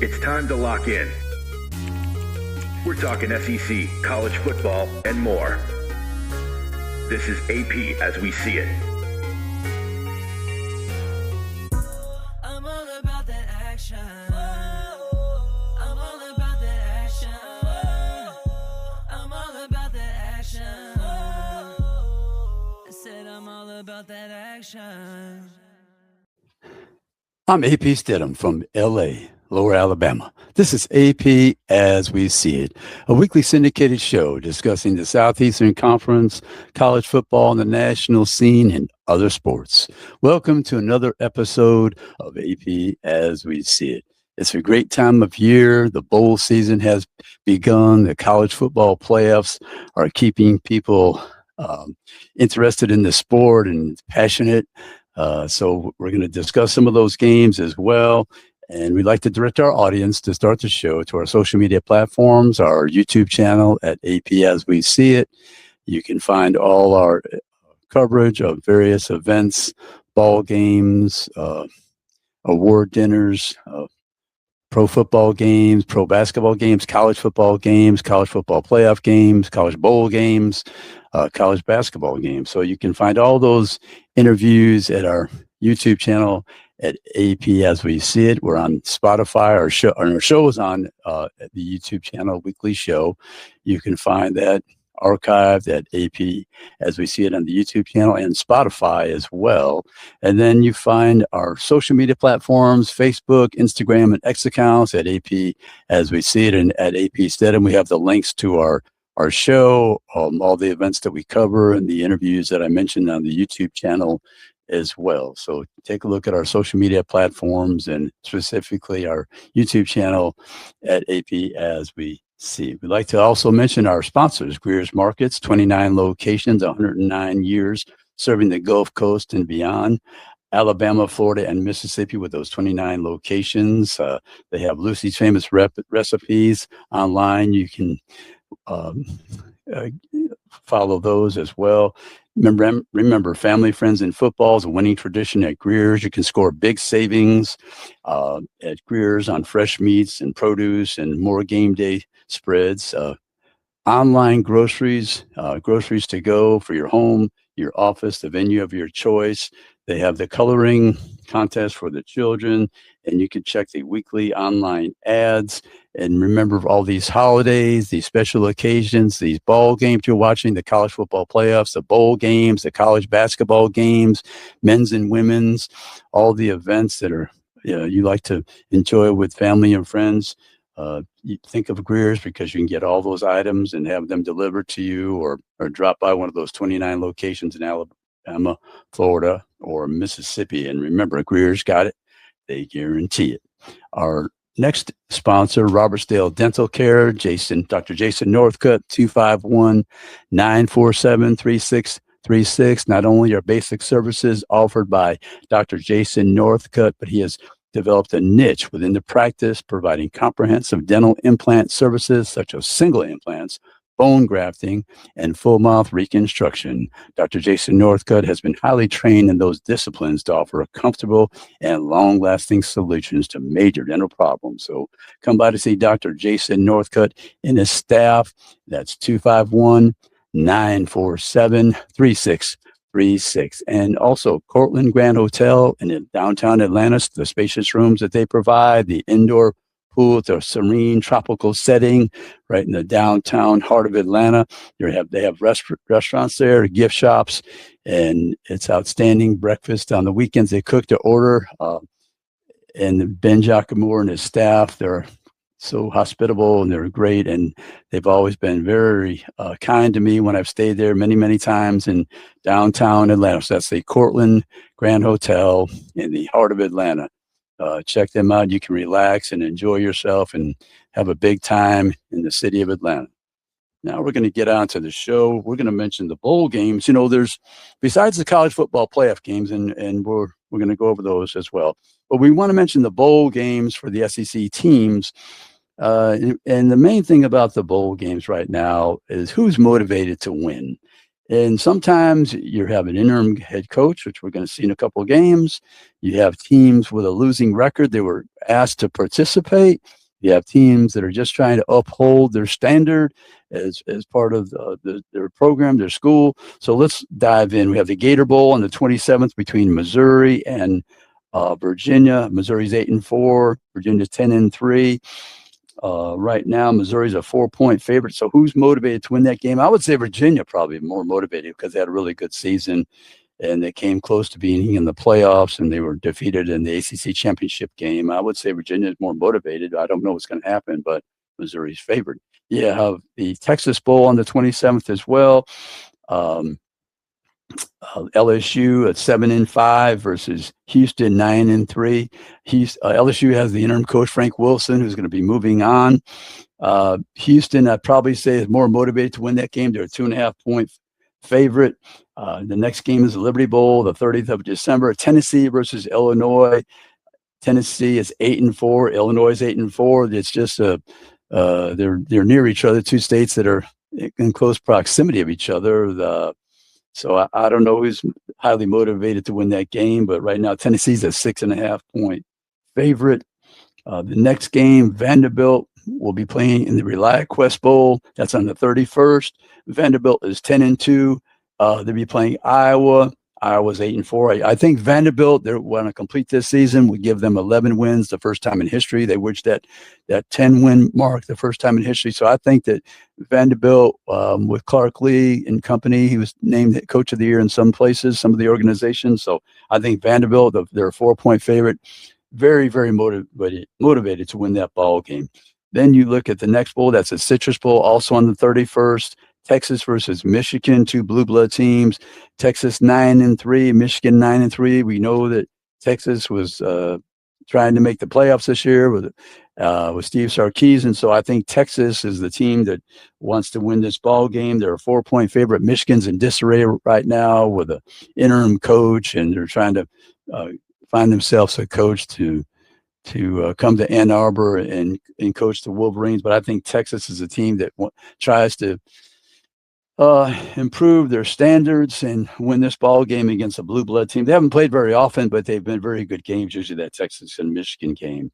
It's time to lock in. We're talking SEC, college football, and more. This is AP as we see it. I'm all about that action. I'm all about that action. I'm all about that action. I said I'm all about that action. I'm AP Stidham from LA, Lower Alabama. This is AP as we see it, a weekly syndicated show discussing the Southeastern Conference, college football, and the national scene, and other sports. Welcome to another episode of AP as we see it. It's a great time of year. The bowl season has begun. The college football playoffs are keeping people interested in the sport and passionate. So we're going to discuss some of those games as well. And we'd like to direct our audience to start the show to our social media platforms, our YouTube channel at AP As We See It. You can find all our coverage of various events, ball games, award dinners, pro football games, pro basketball games, college football playoff games, college bowl games, college basketball games. So you can find all those interviews at our YouTube channel at AP As We See It. We're on Spotify. Our show is on the YouTube channel, weekly show. You can find that archived at AP As We See It on the YouTube channel and Spotify as well. And then you find our social media platforms, Facebook, Instagram, and X accounts at AP As We See It and at AP Stedham. We have the links to our show, all the events that we cover and the interviews that I mentioned on the YouTube channel as well. So take a look at our social media platforms and specifically our YouTube channel at AP As We See. We'd like to also mention our sponsors, Greer's Markets, 29 locations, 109 years, serving the Gulf Coast and beyond. Alabama, Florida, and Mississippi with those 29 locations. They have Lucy's Famous Recipes online. You can follow those as well. Remember, family, friends, and football is a winning tradition at Greer's. You can score big savings at Greer's on fresh meats and produce and more game day spreads. Online groceries to go for your home, your office, the venue of your choice. They have the coloring contest for the children, and you can check the weekly online ads. And remember, all these holidays, these special occasions, these ball games you're watching, the college football playoffs, the bowl games, the college basketball games, men's and women's, all the events that are you like to enjoy with family and friends. You think of Greer's because you can get all those items and have them delivered to you or drop by one of those 29 locations in Alabama, Florida, or Mississippi. And remember, Greer's got it. They guarantee it. Our next sponsor, Robertsdale Dental Care, Dr. Jason Northcutt, 251-947-3636. Not only are basic services offered by Dr. Jason Northcutt, but he has developed a niche within the practice, providing comprehensive dental implant services such as single implants, bone grafting, and full mouth reconstruction. Dr. Jason Northcutt has been highly trained in those disciplines to offer comfortable and long-lasting solutions to major dental problems. So come by to see Dr. Jason Northcutt and his staff. That's 251-947-3636. And also Cortland Grand Hotel in downtown Atlanta, the spacious rooms that they provide, the indoor pool with a serene tropical setting right in the downtown heart of Atlanta. They have restaurants there, gift shops, and it's outstanding breakfast. On the weekends, they cook to order. And Ben Giacomo and his staff, they're so hospitable and they're great. And they've always been very kind to me when I've stayed there many, many times in downtown Atlanta. So that's the Cortland Grand Hotel in the heart of Atlanta. Check them out. You can relax and enjoy yourself and have a big time in the city of Atlanta. Now we're going to get on to the show. We're going to mention the bowl games. There's, besides the college football playoff games, and we're going to go over those as well. But we want to mention the bowl games for the SEC teams. And the main thing about the bowl games right now is who's motivated to win. And sometimes you have an interim head coach, which we're going to see in a couple of games. You have teams with a losing record. They were asked to participate. You have teams that are just trying to uphold their standard as part of their program, their school. So let's dive in. We have the Gator Bowl on the 27th between Missouri and Virginia. Missouri's 8-4, Virginia's 10-3. Right now, Missouri's a 4-point favorite. So who's motivated to win that game? I would say Virginia probably more motivated because they had a really good season and they came close to being in the playoffs and they were defeated in the ACC championship game. I would say Virginia is more motivated. I don't know what's going to happen, but Missouri's favored. Yeah, have the Texas Bowl on the 27th as well. LSU at 7-5 versus Houston 9-3. LSU has the interim coach Frank Wilson, who's going to be moving on. Houston, I'd probably say, is more motivated to win that game. They're a 2.5-point favorite. The next game is the Liberty Bowl, the 30th of December. Tennessee versus Illinois. Tennessee is 8-4. Illinois is 8-4. It's just they're near each other. Two states that are in close proximity of each other. So I don't know who's highly motivated to win that game, but right now Tennessee's a 6.5-point favorite. The next game, Vanderbilt will be playing in the ReliaQuest Bowl. That's on the 31st. Vanderbilt is 10-2. They'll be playing Iowa. Iowa's 8-4. I think Vanderbilt, they want to complete this season. We give them 11 wins, the first time in history. They reached that 10-win mark, the first time in history. So I think that Vanderbilt, with Clark Lee and company, he was named Coach of the Year in some places, some of the organizations. So I think Vanderbilt, they're a 4-point favorite, very, very motivated to win that ball game. Then you look at the next bowl. That's a Citrus Bowl, also on the 31st. Texas versus Michigan, two blue blood teams. Texas 9-3, Michigan 9-3. We know that Texas was trying to make the playoffs this year with Steve Sarkisian. So I think Texas is the team that wants to win this ball game. They're a 4-point favorite. Michigan's in disarray right now with an interim coach, and they're trying to find themselves a coach to come to Ann Arbor and coach the Wolverines. But I think Texas is a team that tries to improve their standards and win this ball game against a blue blood team. They haven't played very often, but they've been very good games, usually that Texas and Michigan game.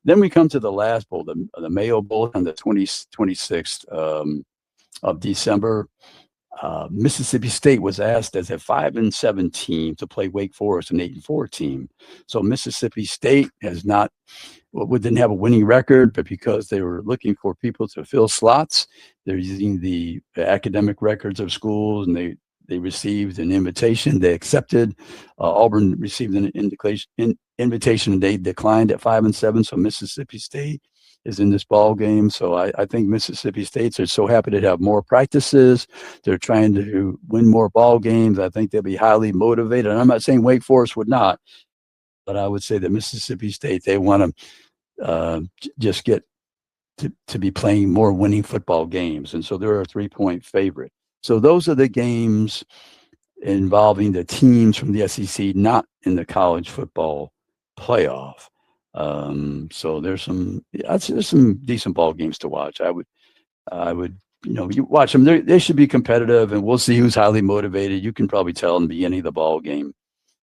Then we come to the last bowl, the Mayo Bowl on the 26th of December. Mississippi State was asked as a 5-7 team to play Wake Forest, an 8-4 team. So Mississippi State didn't have a winning record, but because they were looking for people to fill slots, they're using the academic records of schools, and they received an invitation. They accepted. Auburn received an invitation, and they declined at 5-7. So Mississippi State is in this ball game. So I think Mississippi State's are so happy to have more practices. They're trying to win more ball games. I think they'll be highly motivated. And I'm not saying Wake Forest would not, but I would say that Mississippi State, they want to just get to be playing more winning football games. And so they're a 3-point favorite. So those are the games involving the teams from the SEC not in the college football playoff. So there's some decent ball games to watch. I would, you watch them. They should be competitive, and we'll see who's highly motivated. You can probably tell in the beginning of the ball game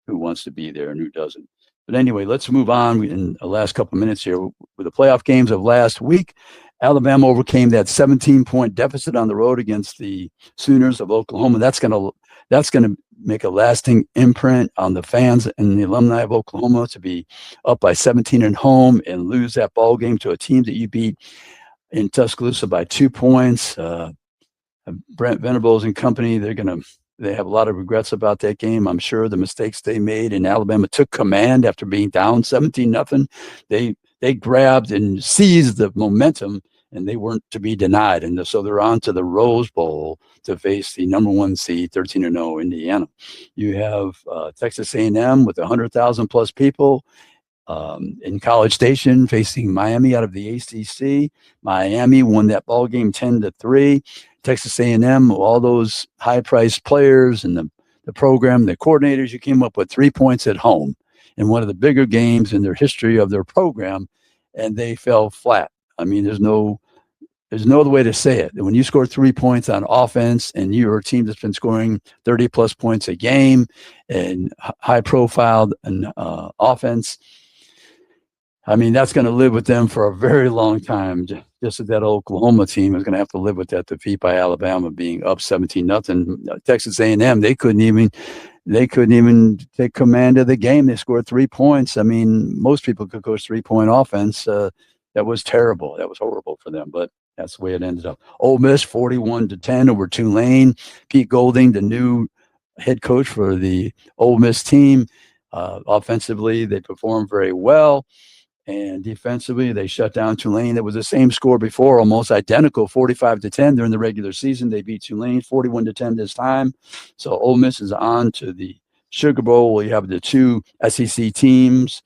who wants to be there and who doesn't. But anyway, let's move on in the last couple of minutes here with the playoff games of last week. Alabama overcame that 17-point deficit on the road against the Sooners of Oklahoma. That's going to make a lasting imprint on the fans and the alumni of Oklahoma to be up by 17 at home and lose that ball game to a team that you beat in Tuscaloosa by 2 points. Brent Venables and company, they have a lot of regrets about that game. I'm sure the mistakes they made, and Alabama took command after being down 17-0. They grabbed and seized the momentum, and they weren't to be denied. And so they're on to the Rose Bowl to face the number 1 seed, 13-0 Indiana. You have Texas A&M with 100,000 plus people in College Station facing Miami out of the ACC. Miami won that ball game 10-3. Texas A&M, all those high-priced players and the program, the coordinators, you came up with 3 points at home in one of the bigger games in their history of their program, and they fell flat. I mean, there's no other way to say it. When you score 3 points on offense and you're a team that's been scoring 30-plus points a game and high-profile and offense, I mean, that's going to live with them for a very long time. Just as that Oklahoma team is going to have to live with that defeat by Alabama being up 17-0. Texas A&M, they couldn't even take command of the game. They scored 3 points. I mean, most people could coach 3-point offense. That was terrible. That was horrible for them, but that's the way it ended up. Ole Miss 41-10 over Tulane. Pete Golding, the new head coach for the Ole Miss team. Offensively, they performed very well. And defensively, they shut down Tulane. It was the same score before, almost identical, 45-10 during the regular season. They beat Tulane 41-10 this time. So Ole Miss is on to the Sugar Bowl, where you have the two SEC teams.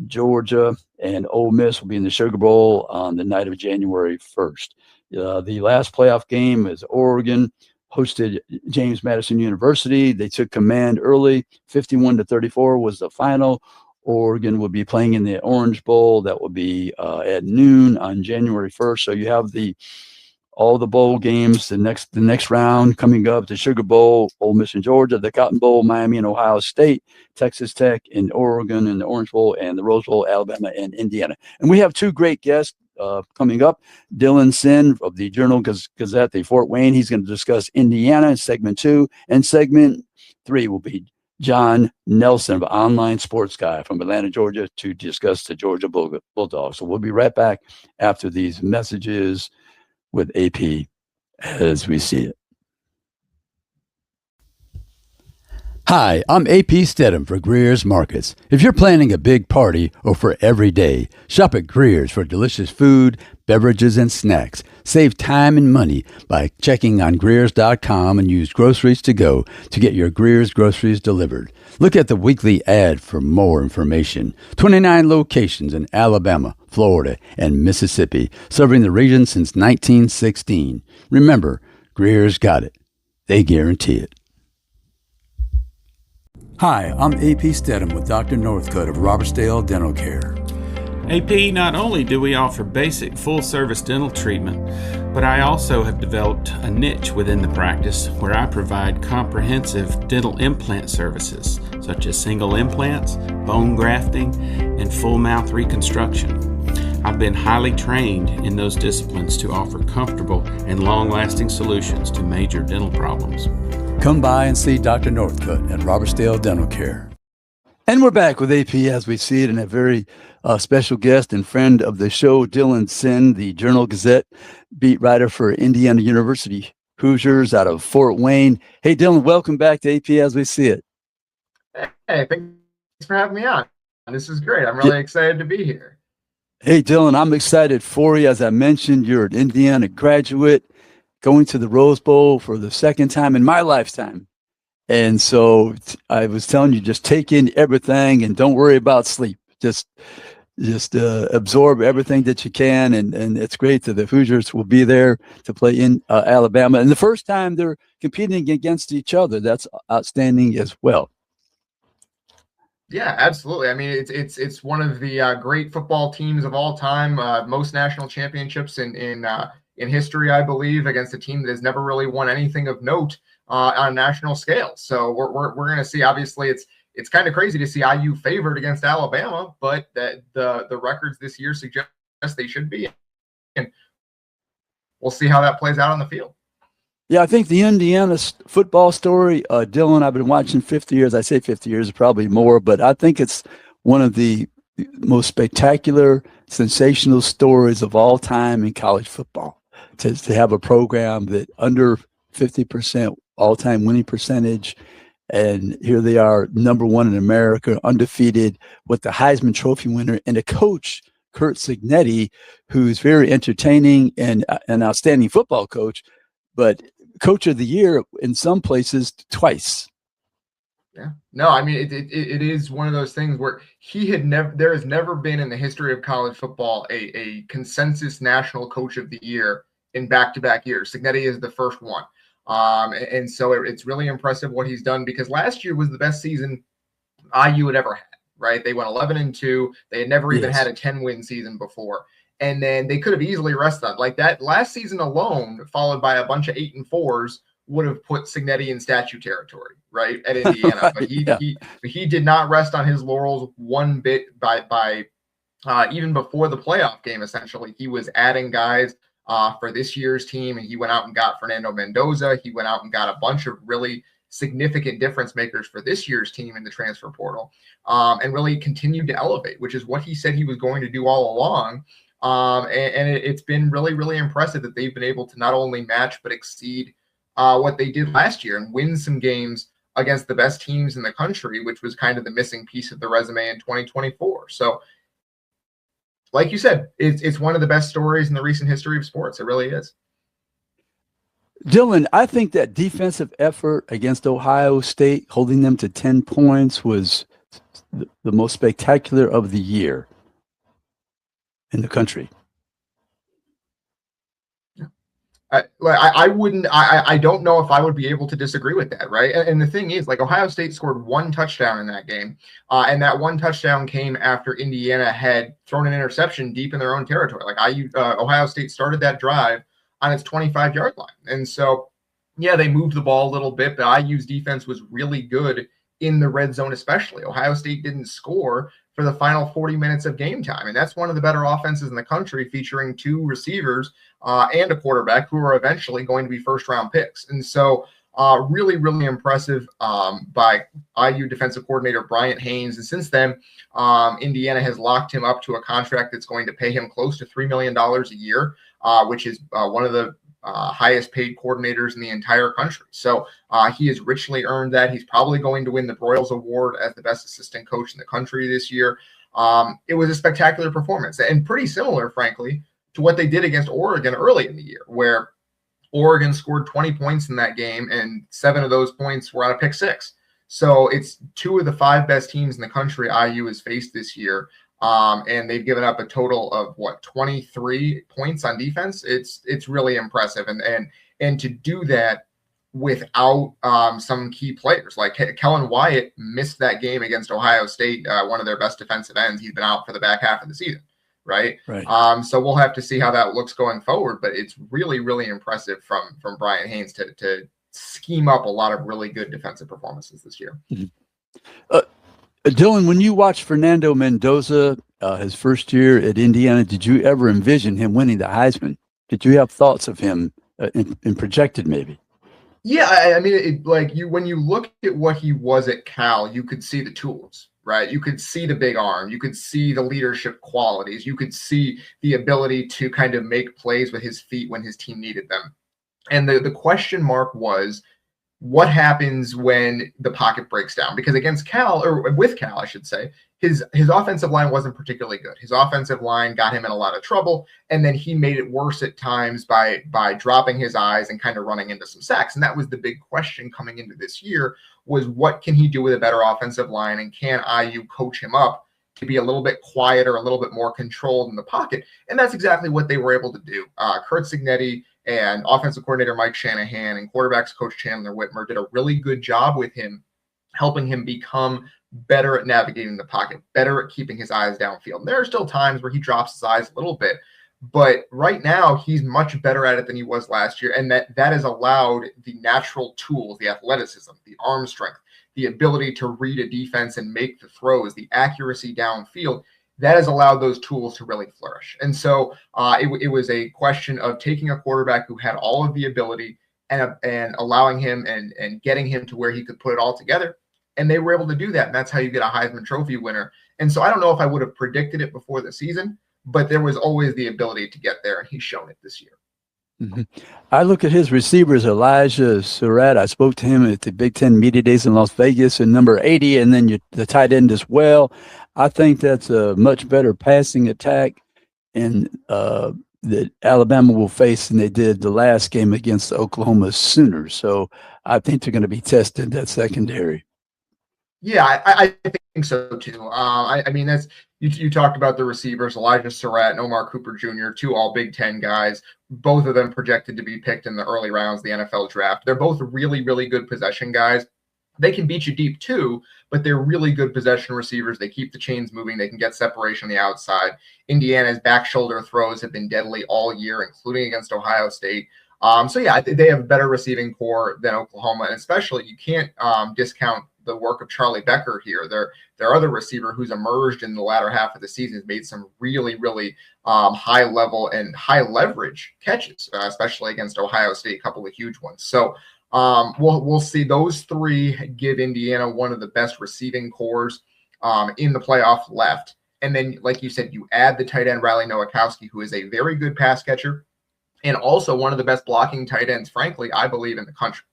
Georgia and Ole Miss will be in the Sugar Bowl on the night of January 1st. The last playoff game is Oregon hosted James Madison University. They took command early. 51-34 was the final. Oregon will be playing in the Orange Bowl. That will be at noon on January 1st. So you have all the bowl games, the next round coming up, the Sugar Bowl, Ole Miss and Georgia, the Cotton Bowl, Miami and Ohio State, Texas Tech and Oregon and the Orange Bowl, and the Rose Bowl, Alabama and Indiana. And we have two great guests coming up. Dylan Sinn of the Journal Gazette, the Fort Wayne. He's going to discuss Indiana in segment 2. And segment 3 will be John Nelson of Online Sports Guy from Atlanta, Georgia, to discuss the Georgia Bulldogs. So we'll be right back after these messages with AP as we see it. Hi, I'm AP Stedham for Greer's Markets. If you're planning a big party or for every day, shop at Greer's for delicious food, beverages, and snacks. Save time and money by checking on Greer's.com and use Groceries to Go to get your Greer's groceries delivered. Look at the weekly ad for more information. 29 locations in Alabama, Florida, and Mississippi, serving the region since 1916. Remember, Greer's got it. They guarantee it. Hi, I'm AP Stedham with Dr. Northcutt of Robertsdale Dental Care. AP, not only do we offer basic full-service dental treatment, but I also have developed a niche within the practice where I provide comprehensive dental implant services, such as single implants, bone grafting, and full mouth reconstruction. I've been highly trained in those disciplines to offer comfortable and long-lasting solutions to major dental problems. Come by and see Dr. Northcutt at Robertsdale Dental Care. And we're back with AP as we see it, and a very special guest and friend of the show, Dylan Sinn, the Journal Gazette beat writer for Indiana University Hoosiers out of Fort Wayne. Hey, Dylan, welcome back to AP as we see it. Hey, thanks for having me on. This is great. I'm really excited to be here. Hey, Dylan, I'm excited for you. As I mentioned, you're an Indiana graduate going to the Rose Bowl for the second time in my lifetime. And so I was telling you, just take in everything and don't worry about sleep. Just absorb everything that you can. And it's great that the Hoosiers will be there to play in Alabama. And the first time they're competing against each other. That's outstanding as well. Yeah, absolutely. I mean, it's one of the great football teams of all time. Most national championships in history, I believe, against a team that has never really won anything of note on a national scale. So we're going to see. Obviously, it's kind of crazy to see IU favored against Alabama, but that the records this year suggest they should be, and we'll see how that plays out on the field. Yeah, I think the Indiana football story, Dylan, I've been watching 50 years. I say 50 years, probably more, but I think it's one of the most spectacular, sensational stories of all time in college football. To have a program that under 50% all-time winning percentage, and here they are, number one in America, undefeated, with the Heisman Trophy winner and a coach, Curt Cignetti, who's very entertaining and an outstanding football coach, but coach of the year in some places twice. Yeah, no, I mean, it is one of those things where there has never been in the history of college football a consensus national coach of the year in back-to-back years. Cignetti is the first one. And so it's really impressive what he's done, because last year was the best season IU had ever had, right? They went 11-2. They had never even had a 10-win season before. And then they could have easily rested on like that. Last season alone, followed by a bunch of 8-4s, would have put Cignetti in statue territory, right, at Indiana. But he did not rest on his laurels one bit by even before the playoff game, essentially, he was adding guys for this year's team, and he went out and got Fernando Mendoza. He went out and got a bunch of really significant difference makers for this year's team in the transfer portal, and really continued to elevate, which is what he said he was going to do all along. It's been really, really impressive that they've been able to not only match but exceed what they did last year and win some games against the best teams in the country, which was kind of the missing piece of the resume in 2024. So, like you said, it's one of the best stories in the recent history of sports. It really is. Dylan, I think that defensive effort against Ohio State, holding them to 10 points, was the most spectacular of the year in the country. I don't know if I would be able to disagree with that, right? And the thing is, like, Ohio State scored one touchdown in that game, and that one touchdown came after Indiana had thrown an interception deep in their own territory. Like, Ohio State started that drive on its 25-yard line, and so yeah, they moved the ball a little bit, but IU's defense was really good in the red zone, especially. Ohio State didn't score for the final 40 minutes of game time. And that's one of the better offenses in the country, featuring two receivers and a quarterback who are eventually going to be first-round picks. And so really, really impressive by IU defensive coordinator Bryant Haynes. And since then, Indiana has locked him up to a contract that's going to pay him close to $3 million a year, which is one of the highest paid coordinators in the entire country. So he has richly earned that. He's probably going to win the Broyles Award as the best assistant coach in the country this year. It was a spectacular performance and pretty similar, frankly, to what they did against Oregon early in the year, where Oregon scored 20 points in that game, and 7 of those points were on a pick six. So it's 2 of the 5 best teams in the country IU has faced this year. And they've given up a total of 23 points on defense. It's really impressive. And to do that without some key players, like Kellen Wyatt missed that game against Ohio State, one of their best defensive ends. He's been out for the back half of the season. Right. So we'll have to see how that looks going forward, but it's really, really impressive from Bryant Haynes to scheme up a lot of really good defensive performances this year. Mm-hmm. Dylan, when you watched Fernando Mendoza, his first year at Indiana, did you ever envision him winning the Heisman? Did you have thoughts of him and projected maybe? Yeah, I mean, when you look at what he was at Cal, you could see the tools, right? You could see the big arm. You could see the leadership qualities. You could see the ability to kind of make plays with his feet when his team needed them. And the question mark was, what happens when the pocket breaks down? Because against Cal, or with Cal, I should say, his offensive line wasn't particularly good. His offensive line got him in a lot of trouble, and then he made it worse at times by dropping his eyes and kind of running into some sacks. And that was the big question coming into this year, was what can he do with a better offensive line, and can IU coach him up to be a little bit quieter, a little bit more controlled in the pocket? And that's exactly what they were able to do. Curt Cignetti and offensive coordinator Mike Shanahan and quarterbacks coach Chandler Whitmer did a really good job with him, helping him become better at navigating the pocket, better at keeping his eyes downfield. And there are still times where he drops his eyes a little bit, but right now he's much better at it than he was last year. And that has allowed the natural tools, the athleticism, the arm strength, the ability to read a defense and make the throws, the accuracy downfield, that has allowed those tools to really flourish. And so it was a question of taking a quarterback who had all of the ability and allowing him and getting him to where he could put it all together. And they were able to do that. And that's how you get a Heisman Trophy winner. And so I don't know if I would have predicted it before the season, but there was always the ability to get there. And he's shown it this year. Mm-hmm. I look at his receivers, Elijah Surratt. I spoke to him at the Big Ten Media Days in Las Vegas, and number 80, and then the tight end as well. I think that's a much better passing attack and that Alabama will face than they did the last game against the Oklahoma Sooners. So I think they're going to be tested, that secondary. Yeah, I think so too. I mean, that's you talked about the receivers, Elijah Surratt and Omar Cooper Jr., 2 all Big Ten guys, both of them projected to be picked in the early rounds of the NFL draft. They're both really, really good possession guys. They can beat you deep too, but they're really good possession receivers. They keep the chains moving. They can get separation on the outside. Indiana's back shoulder throws have been deadly all year, including against Ohio State. So yeah, they have a better receiving core than Oklahoma, and especially you can't discount the work of Charlie Becker here. Their other receiver who's emerged in the latter half of the season has made some really, really high level and high leverage catches, especially against Ohio State, a couple of huge ones. So we'll see. Those three give Indiana one of the best receiving cores in the playoff left. And then, like you said, you add the tight end Riley Nowakowski, who is a very good pass catcher and also one of the best blocking tight ends, frankly, I believe, in the country.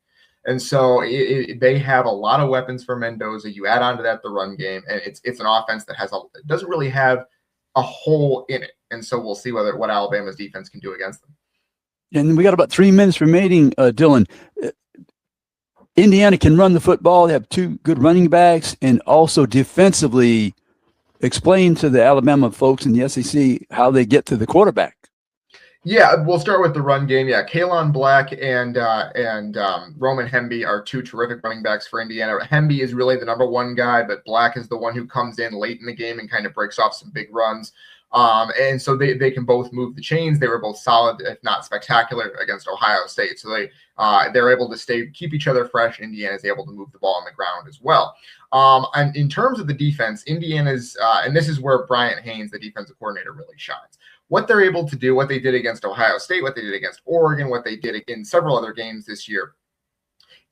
And so they have a lot of weapons for Mendoza. You add on to that the run game, and it's an offense that doesn't really have a hole in it. And so we'll see what Alabama's defense can do against them. And we got about 3 minutes remaining, Dylan. Indiana can run the football. They have two good running backs, and also defensively, explain to the Alabama folks in the SEC how they get to the quarterback. Yeah, we'll start with the run game. Yeah, Kalon Black and Roman Hemby are two terrific running backs for Indiana. Hemby is really the number one guy, but Black is the one who comes in late in the game and kind of breaks off some big runs. And so they can both move the chains. They were both solid, if not spectacular, against Ohio State. So they're able to keep each other fresh. Indiana is able to move the ball on the ground as well. And in terms of the defense, Indiana's, and this is where Bryant Haynes, the defensive coordinator, really shines. What they're able to do, what they did against Ohio State, what they did against Oregon, what they did in several other games this year,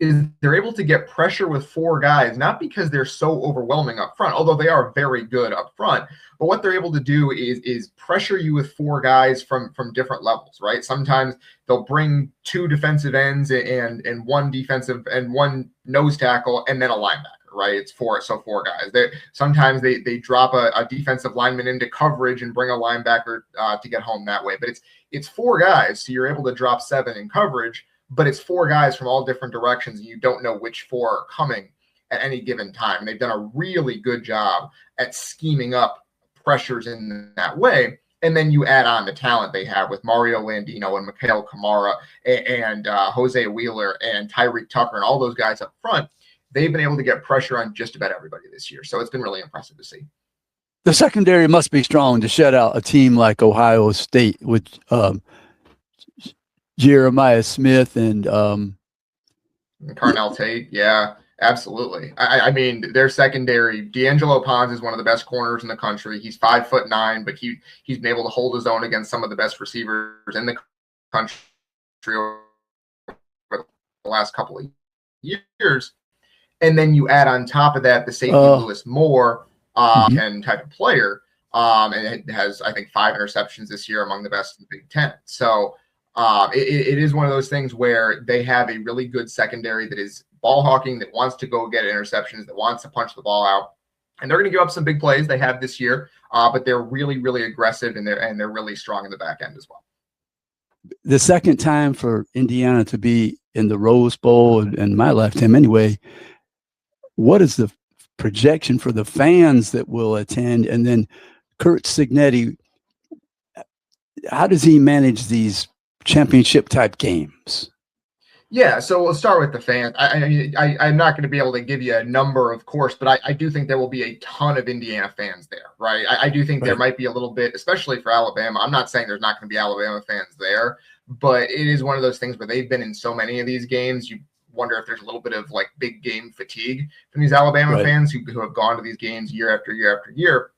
is they're able to get pressure with four guys, not because they're so overwhelming up front, although they are very good up front, but what they're able to do is pressure you with four guys from different levels, right? Sometimes they'll bring two defensive ends and one defensive and one nose tackle and then a linebacker. Right, it's four guys. Sometimes they drop a defensive lineman into coverage and bring a linebacker to get home that way. But it's four guys, so you're able to drop seven in coverage. But it's four guys from all different directions, and you don't know which four are coming at any given time. And they've done a really good job at scheming up pressures in that way. And then you add on the talent they have with Mario Landino and Mikhail Kamara and Jose Wheeler and Tyreek Tucker and all those guys up front. They've been able to get pressure on just about everybody this year. So it's been really impressive to see. The secondary must be strong to shut out a team like Ohio State with Jeremiah Smith and Carnell Tate. Yeah, absolutely. I mean, their secondary, D'Angelo Pons is one of the best corners in the country. He's 5'9", but he's been able to hold his own against some of the best receivers in the country over the last couple of years. And then you add on top of that the safety Lewis Moore and type of player. And it has, I think, 5 interceptions this year, among the best in the Big Ten. So it is one of those things where they have a really good secondary that is ball hawking, that wants to go get interceptions, that wants to punch the ball out. And they're going to give up some big plays. They have this year, but they're really, really aggressive, and they're really strong in the back end as well. The second time for Indiana to be in the Rose Bowl in my lifetime anyway, what is the projection for the fans that will attend? And then Curt Cignetti, how does he manage these championship type games? Yeah, so we'll start with the fans. I'm not going to be able to give you a number, of course, but I do think there will be a ton of Indiana fans there, right? I do think there might be a little bit, especially for Alabama. I'm not saying there's not going to be Alabama fans there, but it is one of those things where they've been in so many of these games. You wonder if there's a little bit of like big game fatigue from these Alabama fans who have gone to these games year after year after year.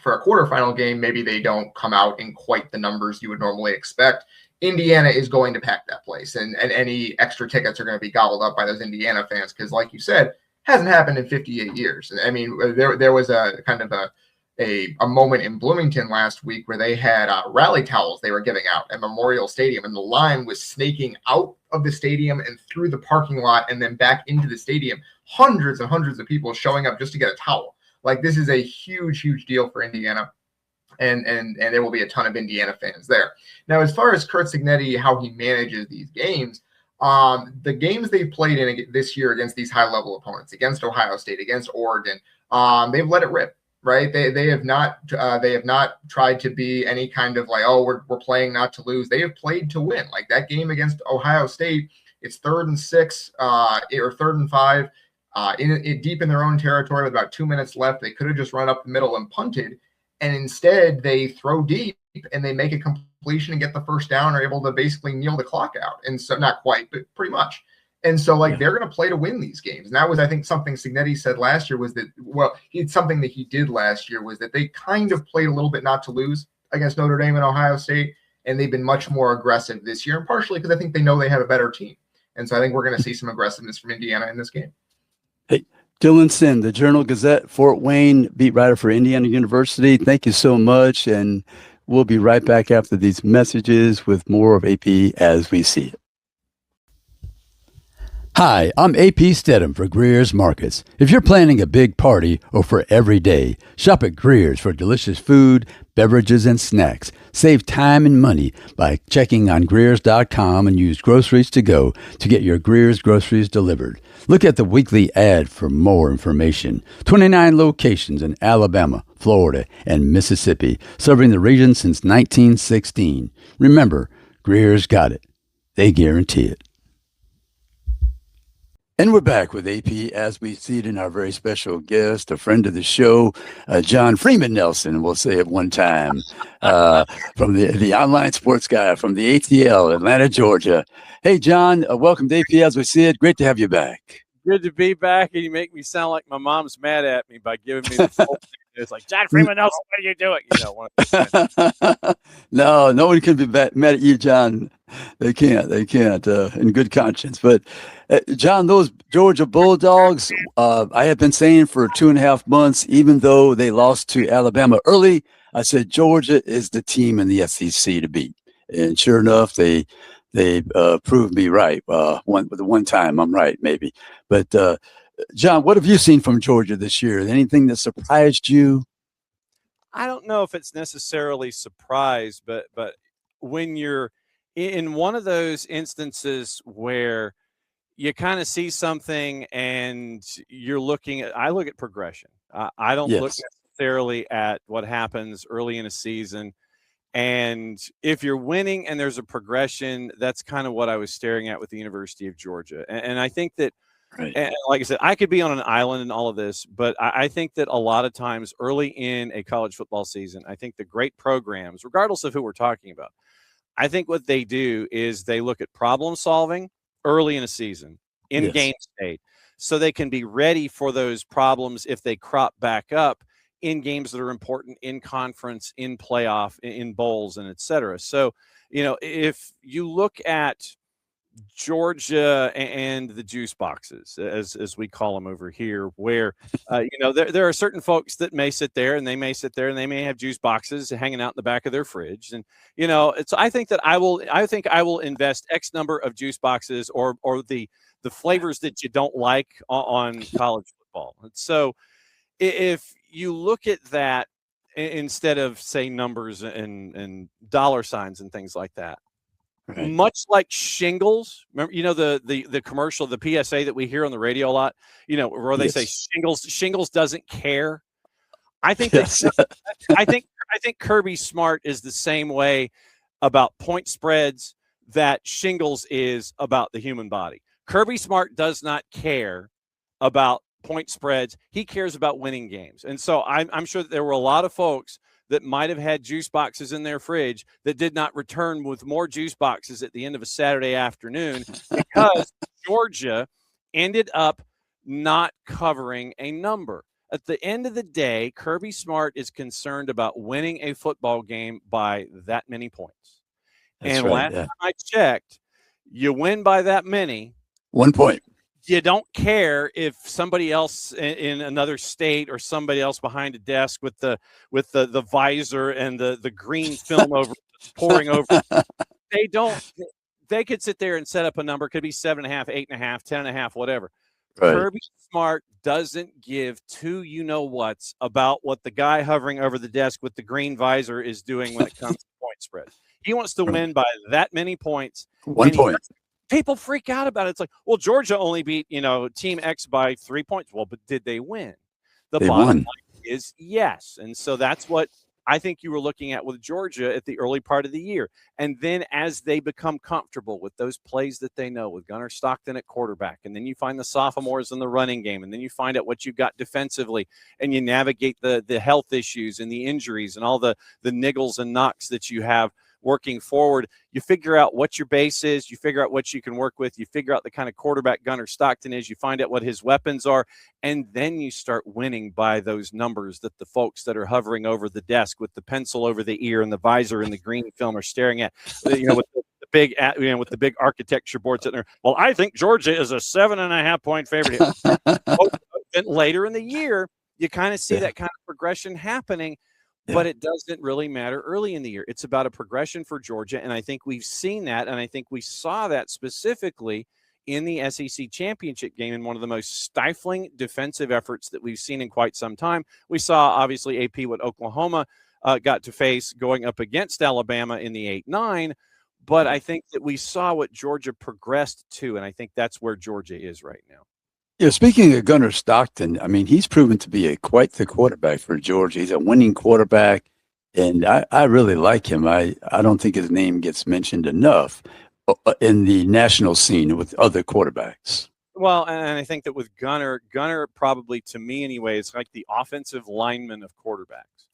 For a quarterfinal game, maybe they don't come out in quite the numbers you would normally expect. Indiana is going to pack that place, and any extra tickets are going to be gobbled up by those Indiana fans because, like you said, hasn't happened in 58 years. I mean, there was a kind of a moment in Bloomington last week where they had rally towels they were giving out at Memorial Stadium, and the line was snaking out of the stadium and through the parking lot and then back into the stadium. Hundreds and hundreds of people showing up just to get a towel. Like, this is a huge, huge deal for Indiana. And there will be a ton of Indiana fans there. Now, as far as Curt Cignetti, how he manages these games, the games they've played in this year against these high-level opponents, against Ohio State, against Oregon, they've let it rip, right? They have not tried to be any kind of like, oh, we're playing not to lose. They have played to win. Like that game against Ohio State, it's 3rd and 6 or 3rd and 5, deep in their own territory with about 2 minutes left. They could have just run up the middle and punted. And instead, they throw deep and they make a completion and get the first down, or able to basically kneel the clock out. And so, not quite, but pretty much. And so, like, they're going to play to win these games. And that was, I think, something Signetti said last year was that, well, it's something that he did last year was that they kind of played a little bit not to lose against Notre Dame and Ohio State. And they've been much more aggressive this year, and partially because I think they know they have a better team. And so I think we're going to see some aggressiveness from Indiana in this game. Hey, Dylan Sinn, the Journal Gazette, Fort Wayne beat writer for Indiana University. Thank you so much. And we'll be right back after these messages with more of AP as we see it. Hi, I'm AP Stedham for Greer's Markets. If you're planning a big party or for every day, shop at Greer's for delicious food, beverages, and snacks. Save time and money by checking on Greer's.com and use Groceries to Go to get your Greer's groceries delivered. Look at the weekly ad for more information. 29 locations in Alabama, Florida, and Mississippi, serving the region since 1916. Remember, Greer's got it. They guarantee it. And we're back with AP as we see it in our very special guest, a friend of the show, John Freeman Nelson, we'll say it one time, from the online sports guy from the ATL, Atlanta, Georgia. Hey, John, welcome to AP as we see it. Great to have you back. Good to be back, and you make me sound like my mom's mad at me by giving me the full thing. It's like, John Freeman Nelson, what are you doing? You know, one of those No, no one can be mad at you, John. They can't, in good conscience. But, John, those Georgia Bulldogs, I have been saying for 2.5 months, even though they lost to Alabama early, I said Georgia is the team in the SEC to beat. And sure enough, they proved me right. One time I'm right, maybe. But, John, what have you seen from Georgia this year? Anything that surprised you? I don't know if it's necessarily surprise, but when you're in one of those instances where you kind of see something and you're looking at, I look at progression. I don't look necessarily at what happens early in a season. And if you're winning and there's a progression, that's kind of what I was staring at with the University of Georgia. And I think that, Right. and like I said, I could be on an island in all of this, but I think that a lot of times early in a college football season, I think the great programs, regardless of who we're talking about, I think what they do is they look at problem solving early in a season in game state so they can be ready for those problems if they crop back up in games that are important in conference, in playoff, in bowls, and et cetera. So, you know, if you look at Georgia and the juice boxes, as we call them over here, where you know there are certain folks that may sit there and they may have juice boxes hanging out in the back of their fridge, and you know it's. I think I will invest X number of juice boxes or the flavors that you don't like on college football. And so if you look at that instead of say numbers and dollar signs and things like that. Right. Much like shingles, remember, you know, the commercial, the PSA that we hear on the radio a lot, you know, where they say shingles doesn't care. I think I think Kirby Smart is the same way about point spreads that shingles is about the human body. Kirby Smart does not care about point spreads. He cares about winning games. And so I'm sure that there were a lot of folks that might have had juice boxes in their fridge that did not return with more juice boxes at the end of a Saturday afternoon because Georgia ended up not covering a number. At the end of the day, Kirby Smart is concerned about winning a football game by that many points. That's and last time I checked, you win by that many. 1 point. You don't care if somebody else in another state or somebody else behind a desk with the visor and the green film over pouring over. They could sit there and set up a number. It could be 7.5, 8.5, 10.5, whatever. Right. Kirby Smart doesn't give two you-know-whats about what the guy hovering over the desk with the green visor is doing when it comes to point spread. He wants to win by that many points. 1 point. People freak out about it. It's like, well, Georgia only beat, you know, Team X by 3 points. Well, but did they win? The bottom line is yes. And so that's what I think you were looking at with Georgia at the early part of the year. And then as they become comfortable with those plays that they know, with Gunnar Stockton at quarterback, and then you find the sophomores in the running game, and then you find out what you've got defensively, and you navigate the health issues and the injuries and all the niggles and knocks that you have working forward. You figure out what your base is. You figure out what you can work with. You figure out the kind of quarterback Gunnar Stockton is. You find out what his weapons are. And then you start winning by those numbers that the folks that are hovering over the desk with the pencil over the ear and the visor and the green film are staring at, with the big, with the big architecture board sitting there. Well, I think Georgia is a 7.5 point favorite. Then later in the year, you kind of see that kind of progression happening, but it doesn't really matter early in the year. It's about a progression for Georgia, and I think we've seen that, and I think we saw that specifically in the SEC championship game in one of the most stifling defensive efforts that we've seen in quite some time. We saw, obviously, AP what Oklahoma got to face going up against Alabama in the 8-9, but I think that we saw what Georgia progressed to, and I think that's where Georgia is right now. Yeah, speaking of Gunnar Stockton, I mean, he's proven to be quite the quarterback for Georgia. He's a winning quarterback, and I really like him. I don't think his name gets mentioned enough in the national scene with other quarterbacks. Well, and I think that with Gunnar probably, to me anyway, is like the offensive lineman of quarterbacks.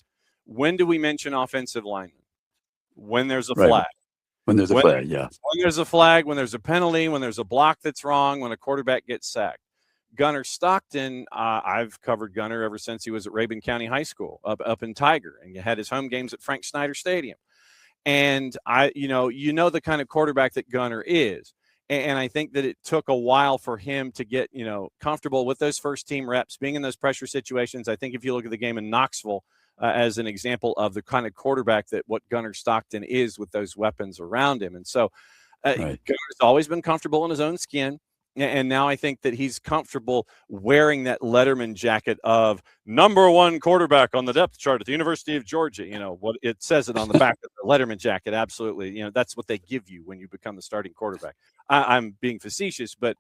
When do we mention offensive lineman? When there's a flag. When there's a flag, yeah. When there's a flag, when there's a penalty, when there's a block that's wrong, when a quarterback gets sacked. Gunnar Stockton, I've covered Gunnar ever since he was at Rabun County High School up in Tiger, and he had his home games at Frank Snyder Stadium. And you know the kind of quarterback that Gunnar is. And I think that it took a while for him to get, comfortable with those first team reps, being in those pressure situations. I think if you look at the game in Knoxville as an example of the kind of quarterback that what Gunnar Stockton is with those weapons around him. And so Gunnar's always been comfortable in his own skin. And now I think that he's comfortable wearing that Letterman jacket of #1 quarterback on the depth chart at the University of Georgia. What it says it on the back of the Letterman jacket. Absolutely. That's what they give you when you become the starting quarterback. I'm being facetious, but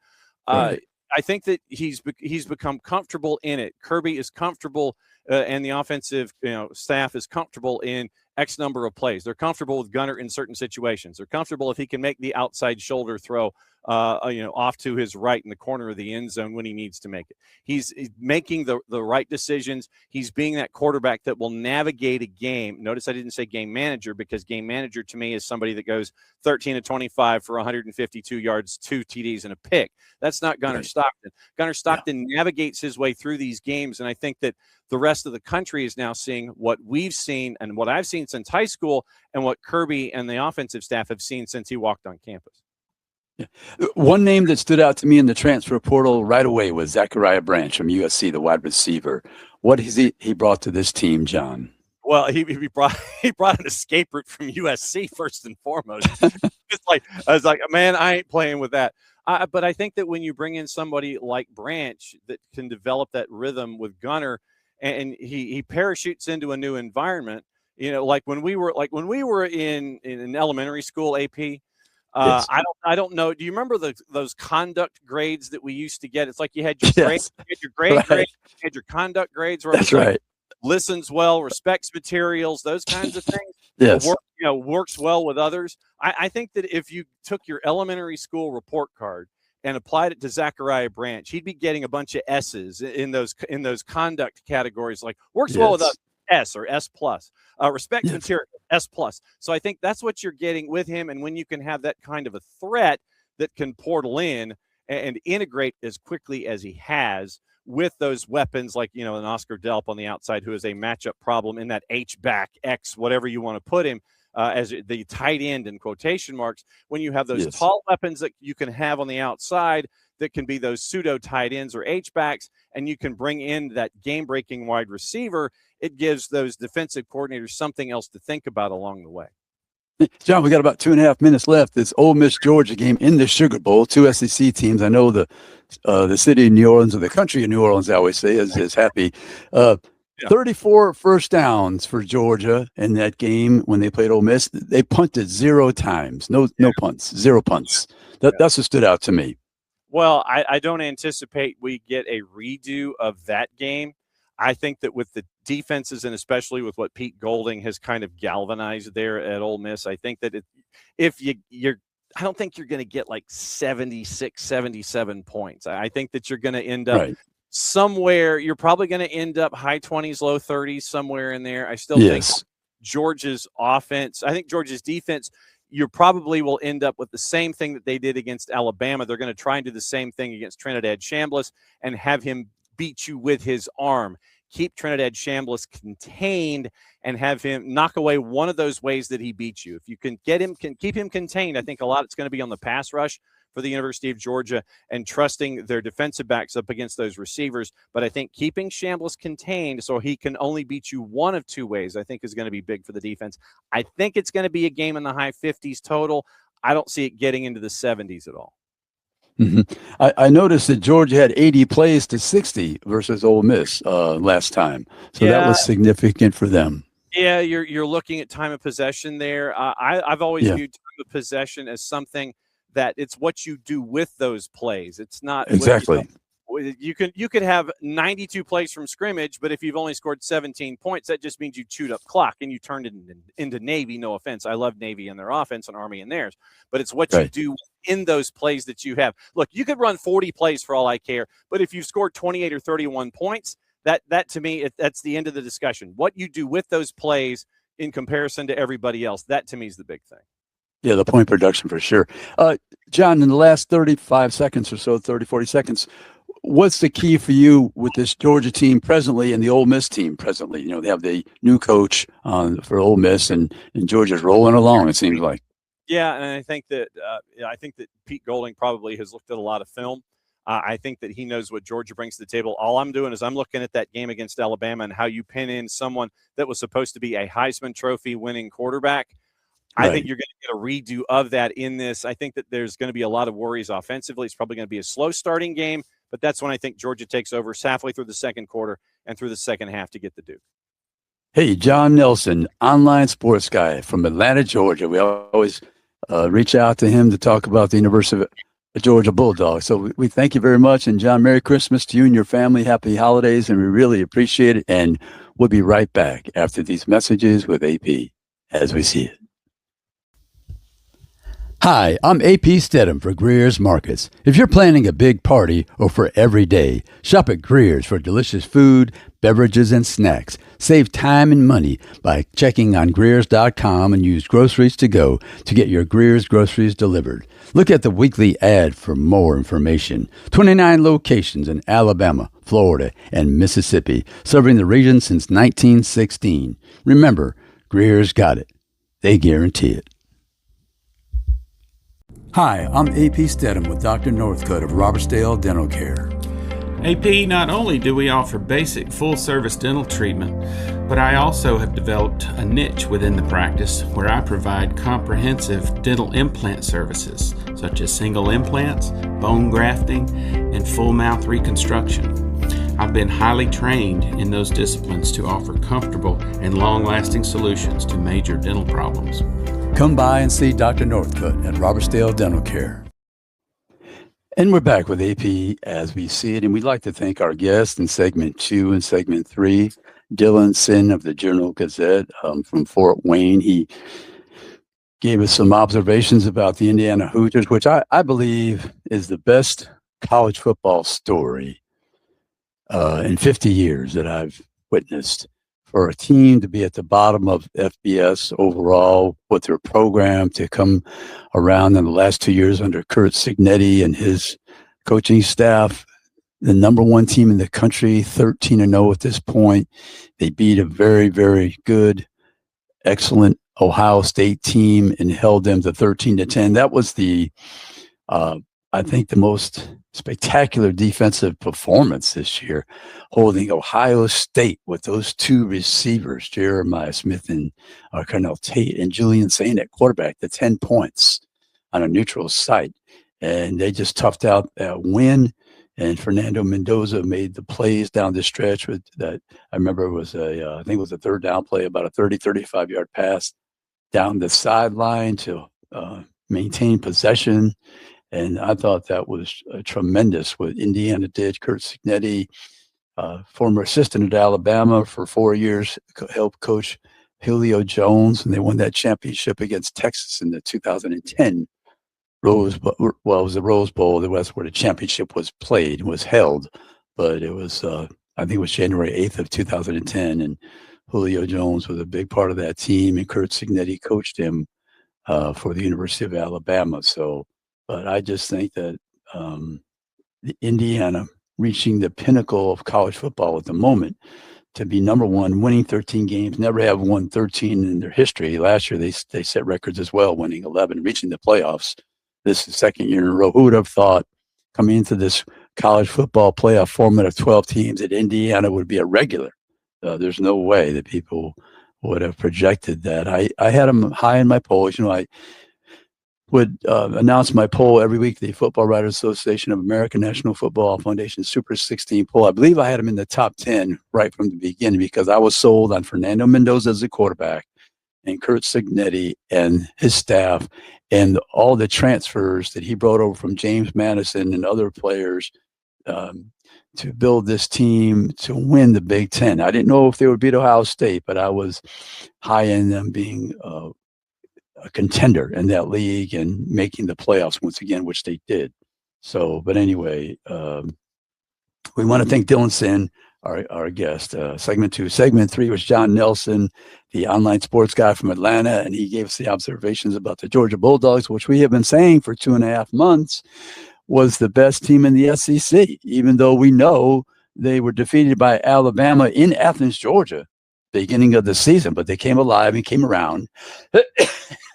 I think that he's become comfortable in it. Kirby is comfortable and the offensive staff is comfortable in X number of plays. They're comfortable with Gunnar in certain situations. They're comfortable if he can make the outside shoulder throw off to his right in the corner of the end zone when he needs to make it. He's making the right decisions. He's being that quarterback that will navigate a game. Notice I didn't say game manager, because game manager to me is somebody that goes 13 of 25 for 152 yards, 2 TDs, and a pick. That's not Gunnar Stockton. Gunnar Stockton navigates his way through these games, and I think that the rest of the country is now seeing what we've seen and what I've seen since high school and what Kirby and the offensive staff have seen since he walked on campus. Yeah. One name that stood out to me in the transfer portal right away was Zachariah Branch from USC, the wide receiver. What has he brought to this team, John? Well, he brought an escape route from USC first and foremost. I was like, man, I ain't playing with that. But I think that when you bring in somebody like Branch that can develop that rhythm with Gunnar, and he parachutes into a new environment, like when we were in elementary school, AP. Yes. I don't know. Do you remember those conduct grades that we used to get? It's like you had your grade, grades, you had your conduct grades. That's right. Listens well, respects materials, those kinds of things. Yes. Works well with others. I think that if you took your elementary school report card and applied it to Zachariah Branch, he'd be getting a bunch of S's in those conduct categories, like works well with us, S or S plus, respect material, S plus. So I think that's what you're getting with him. And when you can have that kind of a threat that can portal in and integrate as quickly as he has with those weapons, like, an Oscar Delp on the outside, who is a matchup problem in that H-back, X, whatever you want to put him, as the tight end in quotation marks, when you have those tall weapons that you can have on the outside that can be those pseudo tight ends or H-backs, and you can bring in that game-breaking wide receiver, it gives those defensive coordinators something else to think about along the way. John, we got about 2.5 minutes left. This Ole Miss Georgia game in the Sugar Bowl, 2 SEC teams. I know the city of New Orleans, or the country of New Orleans, I always say, is happy. 34 first downs for Georgia in that game when they played Ole Miss. They punted 0 times. No punts, 0 punts. That's what stood out to me. Well, I don't anticipate we get a redo of that game. I think that with the defenses, and especially with what Pete Golding has kind of galvanized there at Ole Miss, I think that I don't think you're going to get like 76, 77 points. I think that you're going to end up somewhere. You're probably going to end up high 20s, low 30s, somewhere in there. I still think Georgia's offense, I think Georgia's defense, you probably will end up with the same thing that they did against Alabama. They're going to try and do the same thing against Trinidad Chambliss and have him beat you with his arm. Keep Trinidad Chambliss contained and have him knock away one of those ways that he beats you. If you can keep him contained, I think a lot it's going to be on the pass rush for the University of Georgia and trusting their defensive backs up against those receivers. But I think keeping Chambliss contained so he can only beat you one of two ways, I think is going to be big for the defense. I think it's going to be a game in the high 50s total. I don't see it getting into the 70s at all. Mm-hmm. I noticed that Georgia had 80 plays to 60 versus Ole Miss last time. So that was significant for them. Yeah, you're looking at time of possession there. I've always viewed time of possession as something that it's what you do with those plays. It's not exactly. You could have 92 plays from scrimmage, but if you've only scored 17 points, that just means you chewed up clock and you turned it into Navy. No offense, I love Navy and their offense and Army and theirs, but it's what you do in those plays that you have. Look, you could run 40 plays for all I care, but if you've scored 28 or 31 points, that to me, that's the end of the discussion. What you do with those plays in comparison to everybody else, that to me is the big thing. Yeah, the point production for sure. John, in the last 35 seconds or so, 30, 40 seconds, what's the key for you with this Georgia team presently and the Ole Miss team presently? You know, they have the new coach for Ole Miss, and Georgia's rolling along, it seems like. Yeah, and I think that Pete Golding probably has looked at a lot of film. I think that he knows what Georgia brings to the table. All I'm doing is I'm looking at that game against Alabama and how you pin in someone that was supposed to be a Heisman Trophy winning quarterback. I think you're going to get a redo of that in this. I think that there's going to be a lot of worries offensively. It's probably going to be a slow starting game, but that's when I think Georgia takes over halfway through the second quarter and through the second half to get the Duke. Hey, John Nelson, online sports guy from Atlanta, Georgia. We always reach out to him to talk about the University of Georgia Bulldogs. So we thank you very much. And John, Merry Christmas to you and your family. Happy holidays. And we really appreciate it. And we'll be right back after these messages with AP as we see it. Hi, I'm AP Stedham for Greer's Markets. If you're planning a big party or for every day, shop at Greer's for delicious food, beverages, and snacks. Save time and money by checking on Greers.com and use Groceries to Go to get your Greer's groceries delivered. Look at the weekly ad for more information. 29 locations in Alabama, Florida, and Mississippi, serving the region since 1916. Remember, Greer's got it. They guarantee it. Hi, I'm AP Stedham with Dr. Northcutt of Robertsdale Dental Care. AP, not only do we offer basic full-service dental treatment, but I also have developed a niche within the practice where I provide comprehensive dental implant services, such as single implants, bone grafting, and full mouth reconstruction. I've been highly trained in those disciplines to offer comfortable and long-lasting solutions to major dental problems. Come by and see Dr. Northcutt at Robertsdale Dental Care. And we're back with AP as we see it. And we'd like to thank our guests in segment 2 and segment 3, Dylan Sinn of the Journal Gazette from Fort Wayne. He gave us some observations about the Indiana Hoosiers, which I believe is the best college football story in 50 years that I've witnessed. For a team to be at the bottom of FBS overall with their program to come around in the last 2 years under Curt Cignetti and his coaching staff, the number one team in the country, 13-0 at this point. They beat a very, very good, excellent Ohio State team and held them to 13-10. That was I think the most spectacular defensive performance this year, holding Ohio State with those two receivers, Jeremiah Smith and Cornell Tate, and Julian Sain at quarterback, to 10 points on a neutral site. And they just toughed out that win. And Fernando Mendoza made the plays down the stretch with that. I remember it was I think it was a third down play, about a 35-yard pass down the sideline to maintain possession. And I thought that was tremendous what Indiana did. Curt Cignetti, former assistant at Alabama for 4 years, helped coach Julio Jones, and they won that championship against Texas in the 2010 Rose Bowl. Well, it was the Rose Bowl. That was where the championship was held. But it was, I think it was January 8th of 2010. And Julio Jones was a big part of that team, and Kurt Signetti coached him for the University of Alabama. So, but I just think that Indiana reaching the pinnacle of college football at the moment to be number one, winning 13 games, never have won 13 in their history. Last year, they set records as well, winning 11, reaching the playoffs. This is the second year in a row. Who would have thought coming into this college football playoff format of 12 teams that Indiana would be a regular? There's no way that people would have projected that. I had them high in my polls. I would announce my poll every week, the Football Writers Association of American National Football Foundation Super 16 poll. I believe I had them in the top 10 right from the beginning because I was sold on Fernando Mendoza as a quarterback and Kurt Signetti and his staff and all the transfers that he brought over from James Madison and other players to build this team to win the Big Ten. I didn't know if they would beat Ohio State, but I was high in them being a contender in that league and making the playoffs once again, which they did. So, but anyway, we want to thank Dylan Sinn, our guest. Segment 2. Segment 3 was John Nelson, the online sports guy from Atlanta, and he gave us the observations about the Georgia Bulldogs, which we have been saying for 2.5 months was the best team in the SEC, even though we know they were defeated by Alabama in Athens, Georgia, beginning of the season, but they came alive and came around,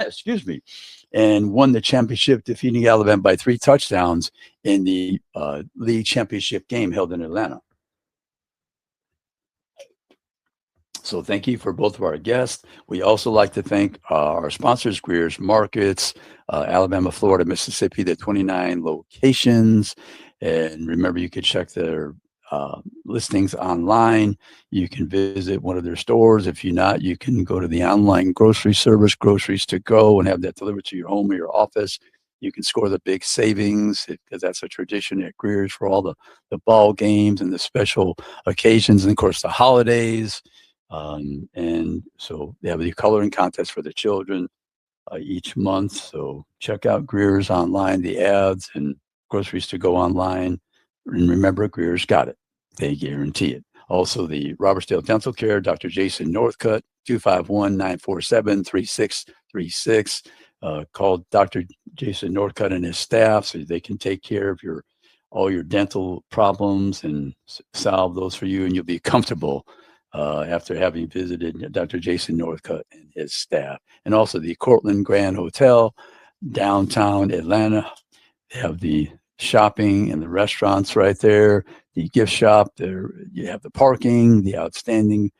excuse me, and won the championship, defeating Alabama by 3 touchdowns in the league championship game held in Atlanta. So thank you for both of our guests. We also like to thank our sponsors, Greer's Markets, Alabama, Florida, Mississippi, the 29 locations. And remember, you can check their listings online. You can visit one of their stores. If you're not, you can go to the online grocery service, Groceries to Go, and have that delivered to your home or your office. You can score the big savings because that's a tradition at Greer's for all the ball games and the special occasions, and of course the holidays. And so they have the coloring contest for the children each month. So check out Greer's online, the ads, and Groceries to Go online. And remember, Greer's got it. They guarantee it. Also, the Robertsdale Dental Care, Dr. Jason Northcutt, 251-947-3636. Call Dr. Jason Northcutt and his staff so they can take care of all your dental problems and solve those for you, and you'll be comfortable after having visited Dr. Jason Northcutt and his staff. And also the Cortland Grand Hotel, downtown Atlanta. They have the shopping and the restaurants right there, the gift shop there. You have the parking, the outstanding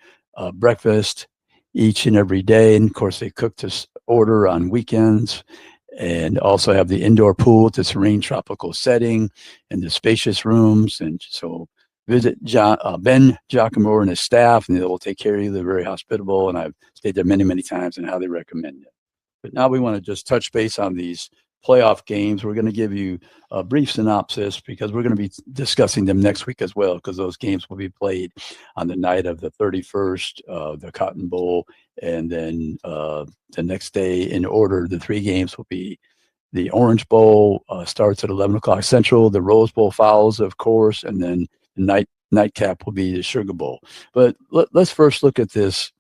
breakfast each and every day. And of course, they cook to order on weekends, and also have the indoor pool to serene tropical setting and the spacious rooms. And so visit Ben Giacomo and his staff, and they will take care of you. They're very hospitable, and I've stayed there many, many times and how they recommend it. But now we want to just touch base on these playoff games. We're going to give you a brief synopsis because we're going to be discussing them next week as well, because those games will be played on the night of the 31st, the Cotton Bowl, and then the next day in order. The 3 games will be the Orange Bowl, starts at 11 o'clock Central. The Rose Bowl follows, of course, and then the nightcap will be the Sugar Bowl. But let's first look at this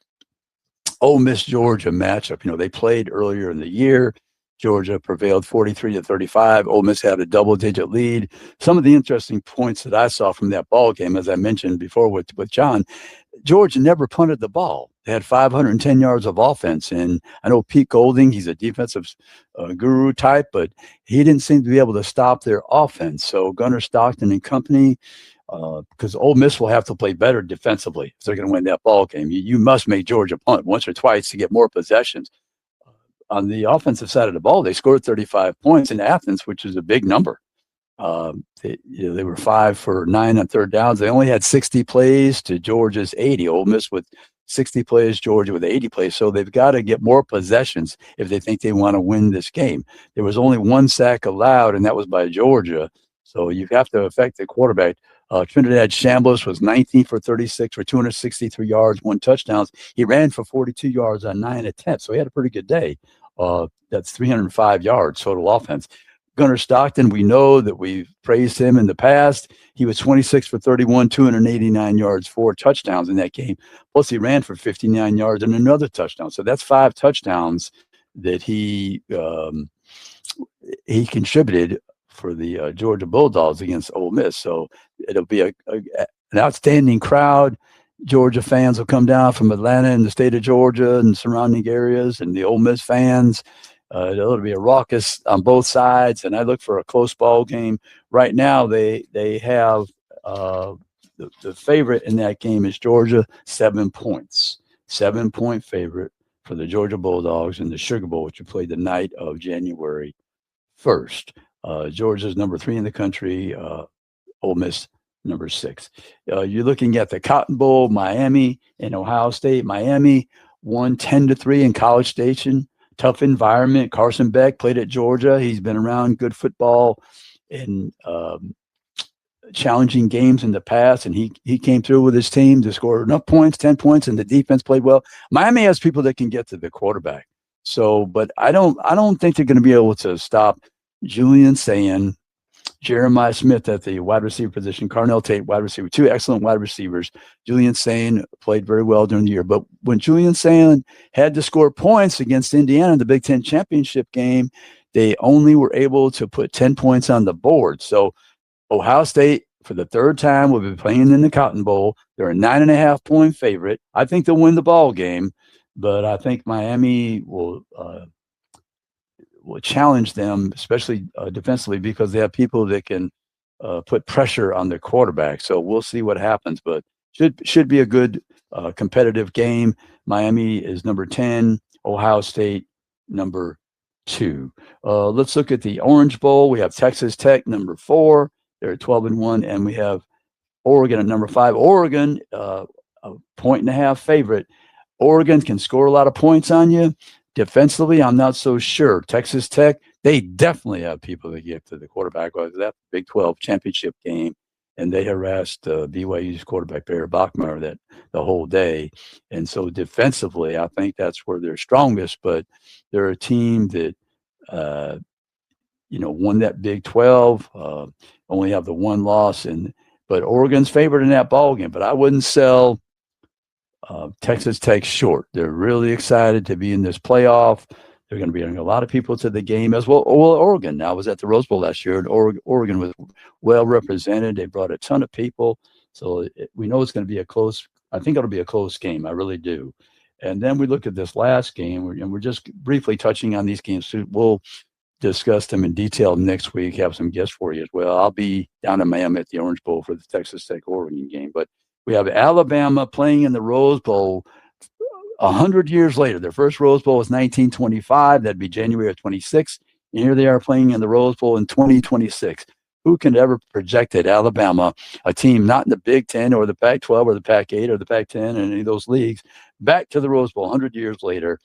Ole Miss Georgia matchup. They played earlier in the year. Georgia prevailed 43-35. Ole Miss had a double-digit lead. Some of the interesting points that I saw from that ball game, as I mentioned before with John, Georgia never punted the ball. They had 510 yards of offense. And I know Pete Golding, he's a defensive guru type, but he didn't seem to be able to stop their offense. So Gunnar Stockton and company, because Ole Miss will have to play better defensively if they're going to win that ball game. You must make Georgia punt once or twice to get more possessions. On the offensive side of the ball, they scored 35 points in Athens, which is a big number. They were 5 for 9 on third downs. They only had 60 plays to Georgia's 80. Ole Miss with 60 plays, Georgia with 80 plays. So they've got to get more possessions if they think they want to win this game. There was only 1 sack allowed, and that was by Georgia. So you have to affect the quarterback. Trinidad Chambliss was 19 for 36 for 263 yards, 1 touchdown. He ran for 42 yards on 9 attempts. So he had a pretty good day. That's 305 yards total offense. Gunnar Stockton, we know that we've praised him in the past. He was 26 for 31, 289 yards, 4 touchdowns in that game. Plus, he ran for 59 yards and another touchdown. So that's 5 touchdowns that he contributed for the Georgia Bulldogs against Ole Miss. So it'll be an outstanding crowd. Georgia fans will come down from Atlanta and the state of Georgia and surrounding areas, and the Ole Miss fans. It'll be a raucous on both sides, and I look for a close ball game. Right now, they have the favorite in that game is Georgia, 7 points. 7-point favorite for the Georgia Bulldogs in the Sugar Bowl, which will play the night of January 1st. Georgia's number 3 in the country. Ole Miss number 6. You're looking at the Cotton Bowl, Miami and Ohio State. Miami won 10-3 in College Station. Tough environment. Carson Beck played at Georgia. He's been around good football in challenging games in the past, and he came through with his team to score enough points, 10 points, and the defense played well. Miami has people that can get to the quarterback. So, but I don't think they're going to be able to stop Julian Sand, Jeremiah Smith at the wide receiver position, Carnell Tate, wide receiver, 2 excellent wide receivers. Julian Sand played very well during the year. But when Julian Sand had to score points against Indiana in the Big Ten championship game, they only were able to put 10 points on the board. So Ohio State, for the 3rd time, will be playing in the Cotton Bowl. They're a 9.5-point favorite. I think they'll win the ball game, but I think Miami will challenge them, especially defensively, because they have people that can put pressure on their quarterback. So we'll see what happens, but should be a good competitive game. Miami is number 10, Ohio State number 2. Let's look at the Orange Bowl. We have Texas Tech number 4. They're at 12-1, and we have Oregon at number 5. Oregon, a 1.5 favorite. Oregon can score a lot of points on you. Defensively, I'm not so sure. Texas Tech, they definitely have people that get to the quarterback. Well, that Big 12 championship game, and they harassed BYU's quarterback, Barry Bachmeier, that the whole day. And so defensively, I think that's where they're strongest, but they're a team that, won that Big 12, only have the 1 loss. But Oregon's favored in that ball game, but I wouldn't sell Texas Tech short. They're really excited to be in this playoff. They're going to be bringing a lot of people to the game as well. Well, Oregon now was at the Rose Bowl last year, and Oregon was well represented. They brought a ton of people. So we know it's going to be I think it'll be a close game. I really do. And then we look at this last game, and we're just briefly touching on these games. We'll discuss them in detail next week, have some guests for you as well. I'll be down in Miami at the Orange Bowl for the Texas Tech Oregon game. But we have Alabama playing in the Rose Bowl 100 years later. Their first Rose Bowl was 1925. That'd be January of 26. And here they are playing in the Rose Bowl in 2026. Who can ever project that Alabama, a team not in the Big Ten or the Pac-12 or the Pac-8 or the Pac-10 and any of those leagues, back to the Rose Bowl 100 years later?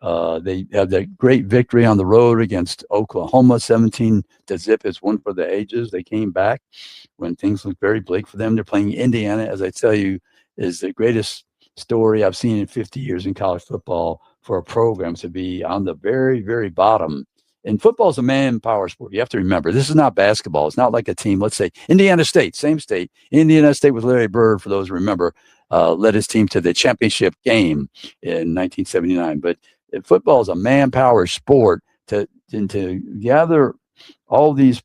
They had that great victory on the road against Oklahoma, 17-0. It's one for the ages. They came back when things looked very bleak for them. They're playing Indiana, as I tell you, is the greatest story I've seen in 50 years in college football for a program to be on the very, very bottom. And football is a manpower sport. You have to remember, this is not basketball. It's not like a team. Let's say Indiana State, same state. Indiana State with Larry Bird, for those who remember, led his team to the championship game in 1979. But football is a manpower sport. To gather all this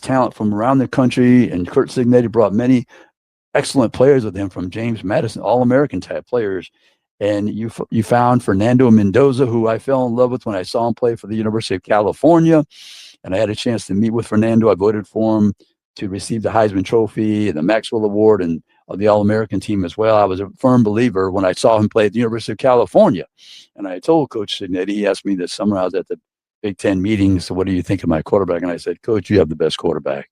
talent from around the country, and Kurt Cignetti brought many excellent players with him, from James Madison, All-American type players. And you found Fernando Mendoza, who I fell in love with when I saw him play for the University of California. And I had a chance to meet with Fernando. I voted for him to receive the Heisman Trophy and the Maxwell Award and the All-American team as well. I was a firm believer when I saw him play at the University of California. And I told Coach Cignetti, he asked me this summer, I was at the Big Ten meeting, so what do you think of my quarterback? And I said, Coach, you have the best quarterback.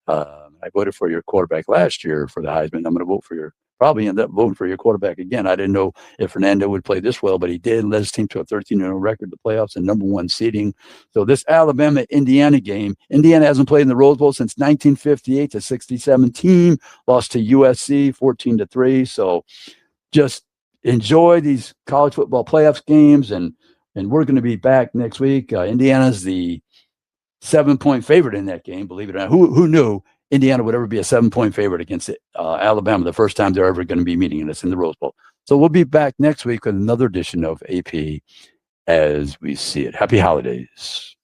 I voted for your quarterback last year for the Heisman. I'm going to probably end up voting for your quarterback again. I didn't know if Fernando would play this well, but he did. Led his team to a 13-0 record, the playoffs, and number 1 seeding. So this Alabama-Indiana game, Indiana hasn't played in the Rose Bowl since 1958. The 67 team lost to USC 14-3. So just enjoy these college football playoffs games, and we're going to be back next week. Indiana's the 7-point favorite in that game, believe it or not. Who knew Indiana would ever be a 7-point favorite against Alabama the first time they're ever going to be meeting us in the Rose Bowl? So we'll be back next week with another edition of AP as we see it. Happy holidays.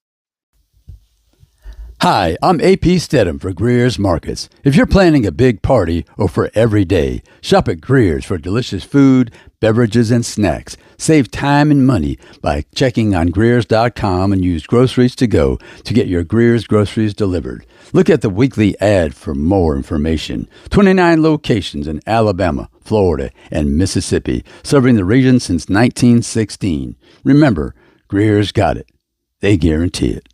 Hi, I'm AP Stedham for Greer's Markets. If you're planning a big party or for every day, shop at Greer's for delicious food, beverages, and snacks. Save time and money by checking on Greers.com and use Groceries to Go to get your Greer's groceries delivered. Look at the weekly ad for more information. 29 locations in Alabama, Florida, and Mississippi, serving the region since 1916. Remember, Greer's got it. They guarantee it.